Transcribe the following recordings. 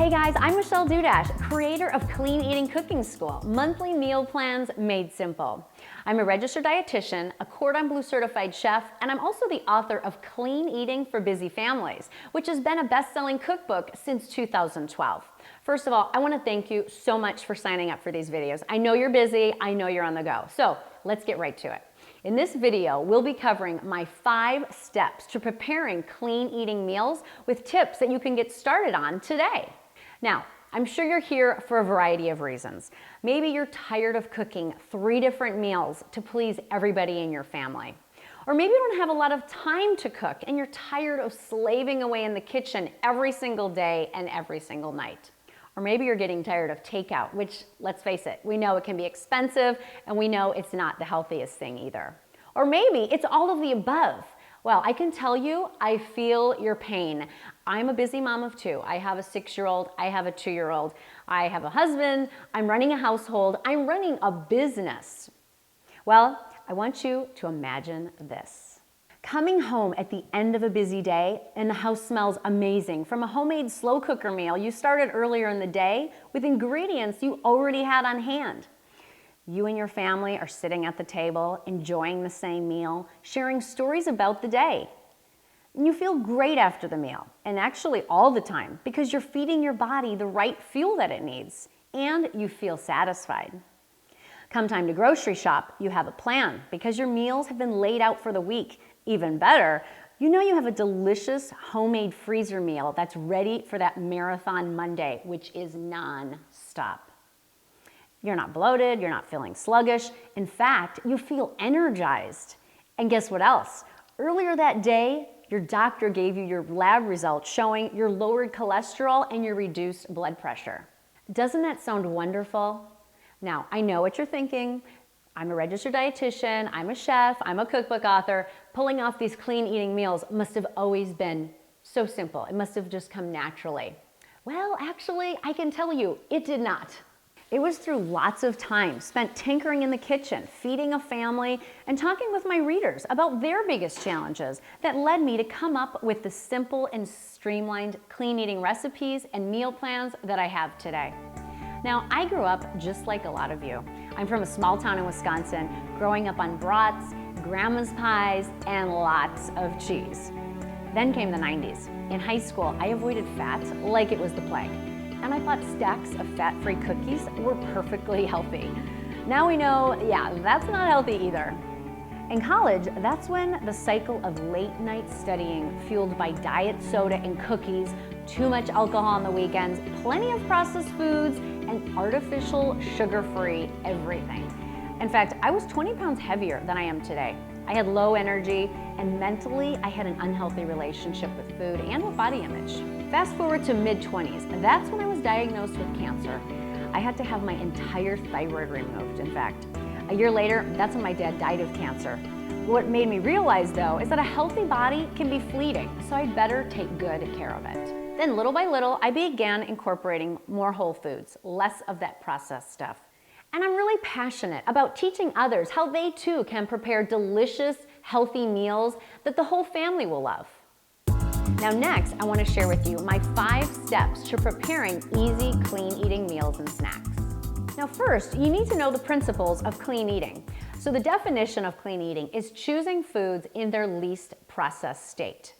Hey guys, I'm Michelle Dudash, creator of Clean Eating Cooking School, monthly meal plans made simple. I'm a registered dietitian, a Cordon Bleu-certified chef, and I'm also the author of Clean Eating for Busy Families, which has been a best-selling cookbook since 2012. First of all, I want to thank you so much for signing up for these videos. I know you're busy, I know you're on the go, so let's get right to it. In this video, we'll be covering my 5 steps to preparing clean eating meals with tips that you can get started on today. Now, I'm sure you're here for a variety of reasons. Maybe you're tired of cooking 3 different meals to please everybody in your family. Or maybe you don't have a lot of time to cook and you're tired of slaving away in the kitchen every single day and every single night. Or maybe you're getting tired of takeout, which, let's face it, we know it can be expensive and we know it's not the healthiest thing either. Or maybe it's all of the above. Well, I can tell you, I feel your pain. I'm a busy mom of 2. I have a 6-year-old, I have a 2-year-old, I have a husband, I'm running a household, I'm running a business. Well, I want you to imagine this. Coming home at the end of a busy day and the house smells amazing from a homemade slow cooker meal you started earlier in the day with ingredients you already had on hand. You and your family are sitting at the table, enjoying the same meal, sharing stories about the day. And you feel great after the meal, and actually all the time, because you're feeding your body the right fuel that it needs, and you feel satisfied. Come time to grocery shop, you have a plan, because your meals have been laid out for the week. Even better, you know you have a delicious homemade freezer meal that's ready for that marathon Monday, which is non-stop. You're not bloated, you're not feeling sluggish. In fact, you feel energized. And guess what else? Earlier that day, your doctor gave you your lab results showing your lowered cholesterol and your reduced blood pressure. Doesn't that sound wonderful? Now, I know what you're thinking. I'm a registered dietitian, I'm a chef, I'm a cookbook author. Pulling off these clean eating meals must have always been so simple. It must have just come naturally. Well, actually, I can tell you, it did not. It was through lots of time spent tinkering in the kitchen, feeding a family, and talking with my readers about their biggest challenges that led me to come up with the simple and streamlined clean eating recipes and meal plans that I have today. Now, I grew up just like a lot of you. I'm from a small town in Wisconsin, growing up on brats, grandma's pies, and lots of cheese. Then came the 90s. In high school, I avoided fat like it was the plague. And I thought stacks of fat-free cookies were perfectly healthy. Now we know, yeah, that's not healthy either. In college, that's when the cycle of late-night studying fueled by diet soda and cookies, too much alcohol on the weekends, plenty of processed foods, and artificial sugar-free everything. In fact, I was 20 pounds heavier than I am today. I had low energy, and mentally, I had an unhealthy relationship with food and with body image. Fast forward to mid-20s, that's when I was diagnosed with cancer. I had to have my entire thyroid removed, in fact. A year later, that's when my dad died of cancer. What made me realize, though, is that a healthy body can be fleeting, so I'd better take good care of it. Then little by little, I began incorporating more whole foods, less of that processed stuff. And I'm really passionate about teaching others how they too can prepare delicious, healthy meals that the whole family will love. Now next, I want to share with you my 5 steps to preparing easy, clean eating meals and snacks. Now first, you need to know the principles of clean eating. So the definition of clean eating is choosing foods in their least processed state.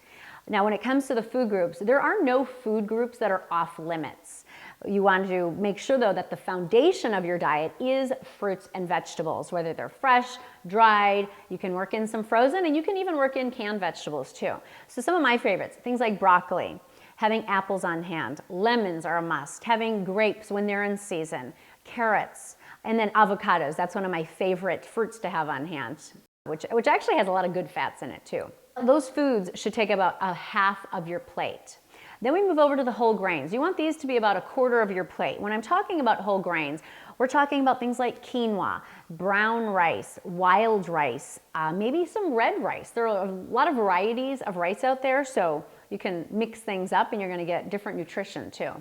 Now when it comes to the food groups, there are no food groups that are off limits. You want to make sure though that the foundation of your diet is fruits and vegetables, whether they're fresh, dried, you can work in some frozen, and you can even work in canned vegetables too. So some of my favorites, things like broccoli, having apples on hand, lemons are a must, having grapes when they're in season, carrots, and then avocados. That's one of my favorite fruits to have on hand, which actually has a lot of good fats in it too. Those foods should take about a half of your plate. Then we move over to the whole grains. You want these to be about a quarter of your plate. When I'm talking about whole grains, we're talking about things like quinoa, brown rice, wild rice, maybe some red rice. There are a lot of varieties of rice out there, so you can mix things up and you're gonna get different nutrition too.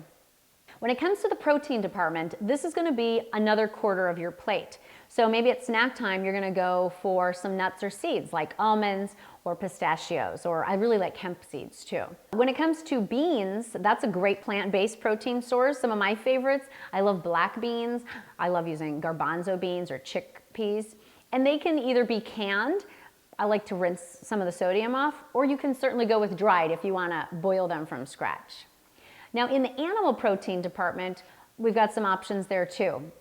When it comes to the protein department, this is going to be another quarter of your plate. So maybe at snack time, you're gonna go for some nuts or seeds like almonds or pistachios, or I really like hemp seeds too. When it comes to beans, that's a great plant-based protein source. Some of my favorites, I love black beans. I love using garbanzo beans or chickpeas. And they can either be canned, I like to rinse some of the sodium off, or you can certainly go with dried if you wanna boil them from scratch. Now in the animal protein department, we've got some options there too.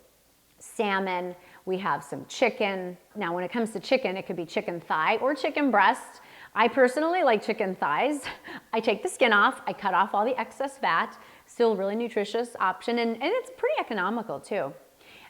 Salmon, we have some chicken. Now when it comes to chicken, it could be chicken thigh or chicken breast. I personally like chicken thighs. I take the skin off, I cut off all the excess fat, still a really nutritious option, and it's pretty economical too.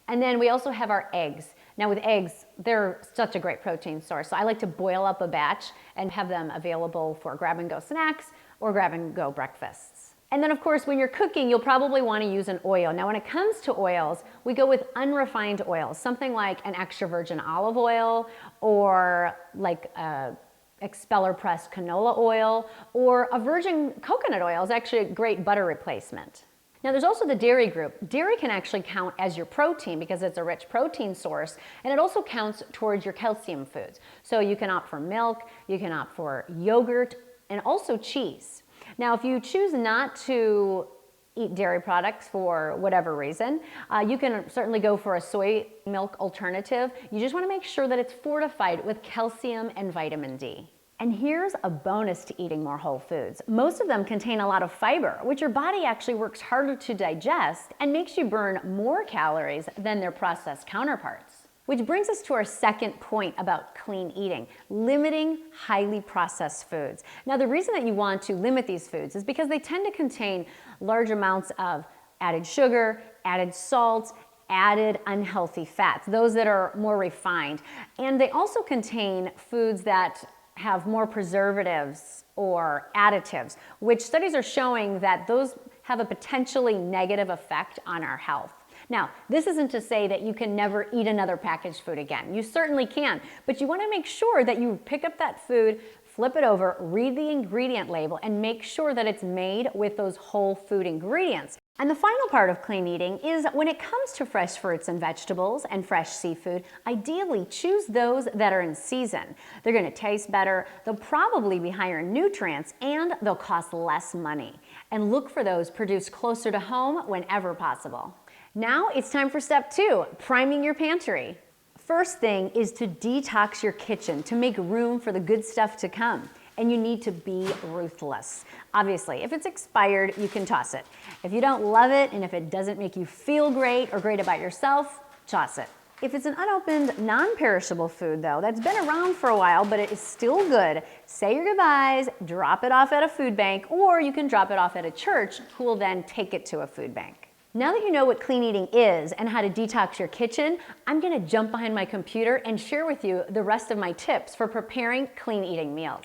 And then we also have our eggs. Now with eggs, they're such a great protein source. So I like to boil up a batch and have them available for grab and go snacks or grab and go breakfasts. And then of course, when you're cooking, you'll probably want to use an oil. Now when it comes to oils, we go with unrefined oils, something like an extra virgin olive oil or like a expeller pressed canola oil, or a virgin coconut oil is actually a great butter replacement. Now there's also the dairy group. Dairy can actually count as your protein because it's a rich protein source, and it also counts towards your calcium foods. So you can opt for milk, you can opt for yogurt, and also cheese. Now if you choose not to eat dairy products for whatever reason, you can certainly go for a soy milk alternative. You just want to make sure that it's fortified with calcium and vitamin D. And here's a bonus to eating more whole foods. Most of them contain a lot of fiber, which your body actually works harder to digest and makes you burn more calories than their processed counterparts. Which brings us to our second point about clean eating, limiting highly processed foods. Now the reason that you want to limit these foods is because they tend to contain large amounts of added sugar, added salts, added unhealthy fats, those that are more refined. And they also contain foods that have more preservatives or additives, which studies are showing that those have a potentially negative effect on our health. Now, this isn't to say that you can never eat another packaged food again. You certainly can, but you want to make sure that you pick up that food, flip it over, read the ingredient label, and make sure that it's made with those whole food ingredients. And the final part of clean eating is when it comes to fresh fruits and vegetables and fresh seafood, ideally choose those that are in season. They're going to taste better, they'll probably be higher in nutrients, and they'll cost less money. And look for those produced closer to home whenever possible. Now it's time for step 2, priming your pantry. First thing is to detox your kitchen to make room for the good stuff to come. And you need to be ruthless. Obviously, if it's expired, you can toss it. If you don't love it, and if it doesn't make you feel great or great about yourself, toss it. If it's an unopened, non-perishable food though, that's been around for a while, but it is still good, say your goodbyes, drop it off at a food bank, or you can drop it off at a church who will then take it to a food bank. Now that you know what clean eating is and how to detox your kitchen, I'm gonna jump behind my computer and share with you the rest of my tips for preparing clean eating meals.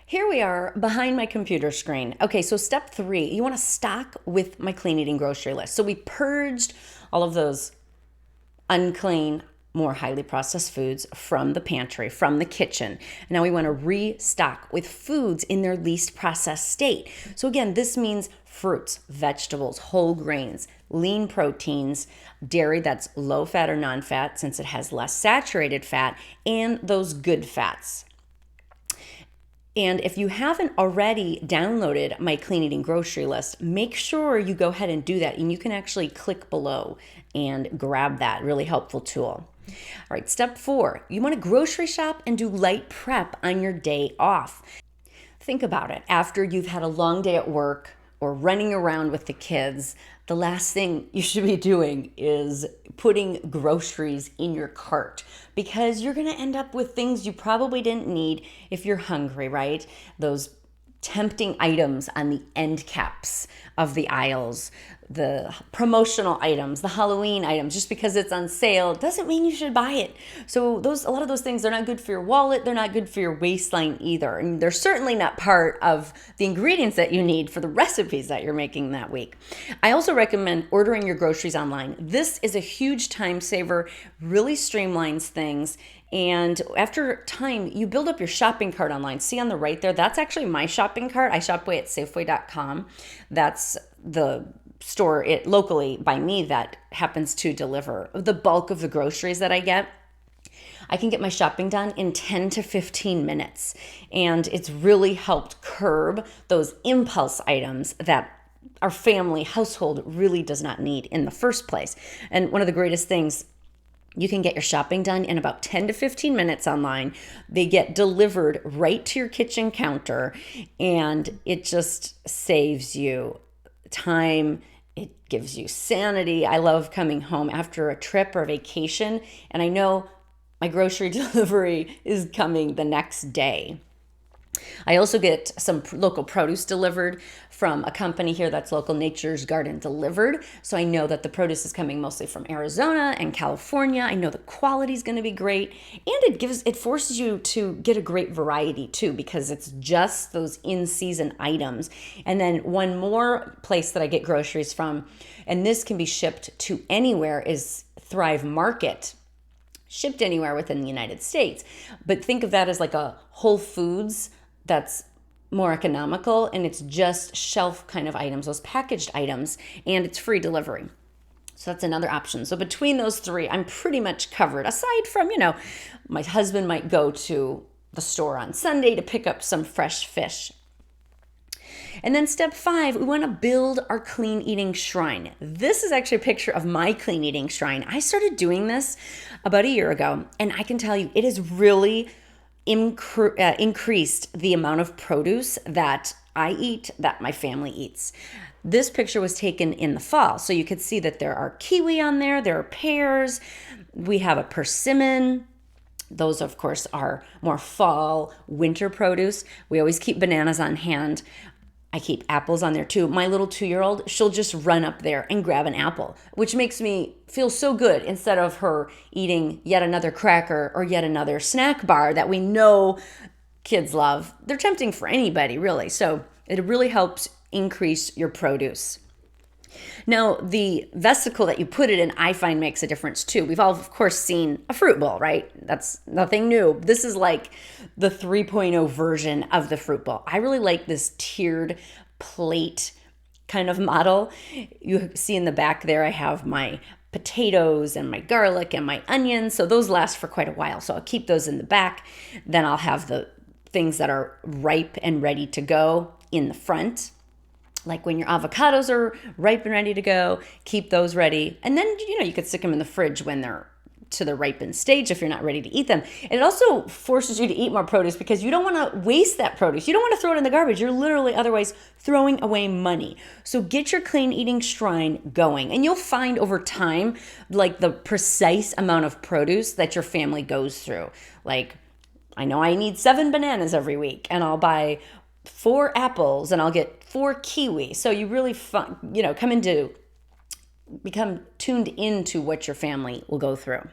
Here we are behind my computer screen. Okay, so step 3, you wanna stock with my clean eating grocery list. So we purged all of those unclean, more highly processed foods from the pantry, from the kitchen. Now we wanna restock with foods in their least processed state. So again, this means fruits, vegetables, whole grains, lean proteins, dairy that's low fat or non-fat since it has less saturated fat, and those good fats. And if you haven't already downloaded my clean eating grocery list, make sure you go ahead and do that. And you can actually click below and grab that really helpful tool. All right, step 4, you want to grocery shop and do light prep on your day off. Think about it. After you've had a long day at work or running around with the kids, the last thing you should be doing is putting groceries in your cart because you're gonna end up with things you probably didn't need if you're hungry, right? Those tempting items on the end caps of the aisles, the promotional items, the Halloween items, just because it's on sale doesn't mean you should buy it. So a lot of those things, they're not good for your wallet, they're not good for your waistline either. And they're certainly not part of the ingredients that you need for the recipes that you're making that week. I also recommend ordering your groceries online. This is a huge time saver, really streamlines things. And after time, you build up your shopping cart online. See on the right there, that's actually my shopping cart. I shop away at Safeway.com. That's the store it locally by me that happens to deliver the bulk of the groceries that I get. I can get my shopping done in 10 to 15 minutes. And it's really helped curb those impulse items that our family household really does not need in the first place. And one of the greatest things, you can get your shopping done in about 10 to 15 minutes online. They get delivered right to your kitchen counter, and it just saves you time. It gives you sanity. I love coming home after a trip or vacation, and I know my grocery delivery is coming the next day. I also get some local produce delivered from a company here that's local, Nature's Garden Delivered. So I know that the produce is coming mostly from Arizona and California. I know the quality is going to be great, and it forces you to get a great variety too, because it's just those in-season items. And then one more place that I get groceries from, and this can be shipped to anywhere, is Thrive Market. Shipped anywhere within the United States. But think of that as like a Whole Foods that's more economical, and it's just shelf kind of items, those packaged items, and it's free delivery. So that's another option. So between those three, I'm pretty much covered. Aside from, my husband might go to the store on Sunday to pick up some fresh fish. And then step 5, we want to build our clean eating shrine. This is actually a picture of my clean eating shrine. I started doing this about a year ago, and I can tell you it has really increased the amount of produce that I eat, that my family eats. This picture was taken in the fall, so you could see that there are kiwi on there are pears, we have a persimmon. Those, of course, are more fall, winter produce. We always keep bananas on hand. I keep apples on there too. My little 2-year-old, she'll just run up there and grab an apple, which makes me feel so good, instead of her eating yet another cracker or yet another snack bar that we know kids love. They're tempting for anybody, really. So it really helps increase your produce. Now, the vesicle that you put it in, I find, makes a difference too. We've all, of course, seen a fruit bowl, right? That's nothing new. This is like the 3.0 version of the fruit bowl. I really like this tiered plate kind of model. You see in the back there, I have my potatoes and my garlic and my onions. So those last for quite a while. So I'll keep those in the back. Then I'll have the things that are ripe and ready to go in the front. Like when your avocados are ripe and ready to go, keep those ready. And then, you could stick them in the fridge when they're to the ripened stage if you're not ready to eat them. And it also forces you to eat more produce, because you don't want to waste that produce. You don't want to throw it in the garbage. You're literally otherwise throwing away money. So get your clean eating shrine going, and you'll find over time, like, the precise amount of produce that your family goes through. Like, I know I need 7 bananas every week, and I'll buy 4 apples, and I'll get 4 kiwi. So you really become tuned into what your family will go through.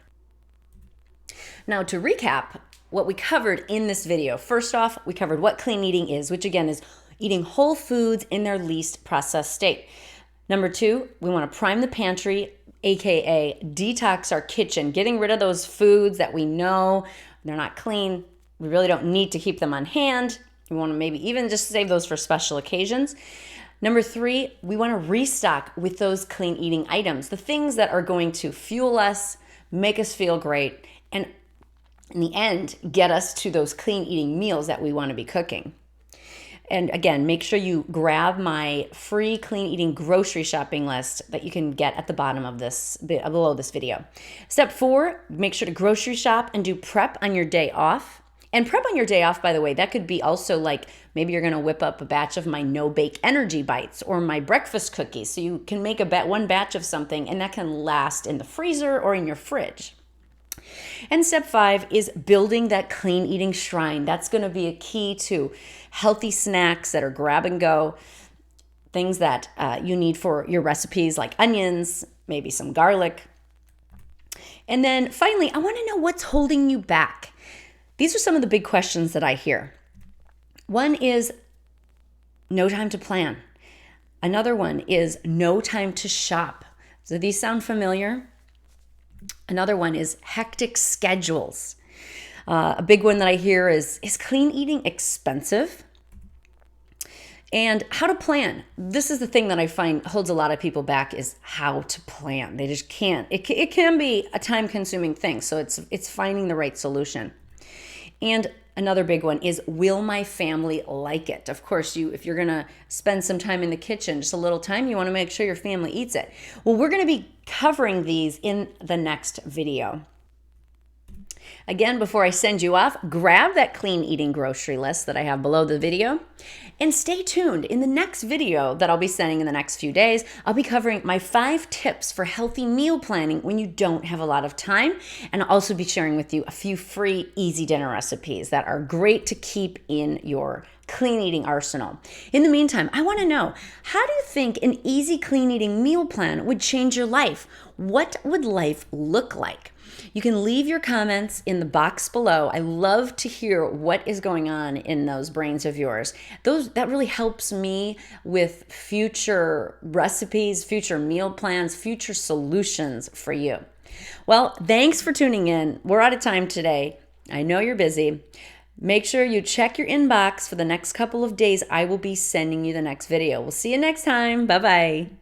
Now, to recap what we covered in this video, first off, we covered what clean eating is, which again is eating whole foods in their least processed state. Number 2, we want to prime the pantry, aka detox our kitchen, getting rid of those foods that we know they're not clean. We really don't need to keep them on hand. We want to maybe even just save those for special occasions. Number 3, we want to restock with those clean eating items, the things that are going to fuel us, make us feel great, and in the end, get us to those clean eating meals that we want to be cooking. And again, make sure you grab my free clean eating grocery shopping list that you can get at the bottom of below this video. Step 4, make sure to grocery shop and do prep on your day off. And prep on your day off, by the way, that could be also like maybe you're going to whip up a batch of my no-bake energy bites or my breakfast cookies. So you can make one batch of something, and that can last in the freezer or in your fridge. And step 5 is building that clean eating shrine. That's going to be a key to healthy snacks that are grab and go, things that you need for your recipes like onions, maybe some garlic. And then finally, I want to know what's holding you back. These are some of the big questions that I hear. One is no time to plan. Another one is no time to shop. So these sound familiar? Another one is hectic schedules. A big one that I hear is clean eating expensive? And how to plan. This is the thing that I find holds a lot of people back, is how to plan. They just can't. It can be a time-consuming thing, so it's finding the right solution. And another big one is, will my family like it? Of course, if you're gonna spend some time in the kitchen, just a little time, you wanna make sure your family eats it. Well, we're gonna be covering these in the next video. Again, before I send you off, grab that clean eating grocery list that I have below the video, and stay tuned. In the next video that I'll be sending in the next few days, I'll be covering my 5 tips for healthy meal planning when you don't have a lot of time, and I'll also be sharing with you a few free easy dinner recipes that are great to keep in your clean eating arsenal. In the meantime, I want to know, how do you think an easy clean eating meal plan would change your life? What would life look like? You can leave your comments in the box below. I love to hear what is going on in those brains of yours. That really helps me with future recipes, future meal plans, future solutions for you. Well, thanks for tuning in. We're out of time today. I know you're busy. Make sure you check your inbox for the next couple of days. I will be sending you the next video. We'll see you next time. Bye-bye.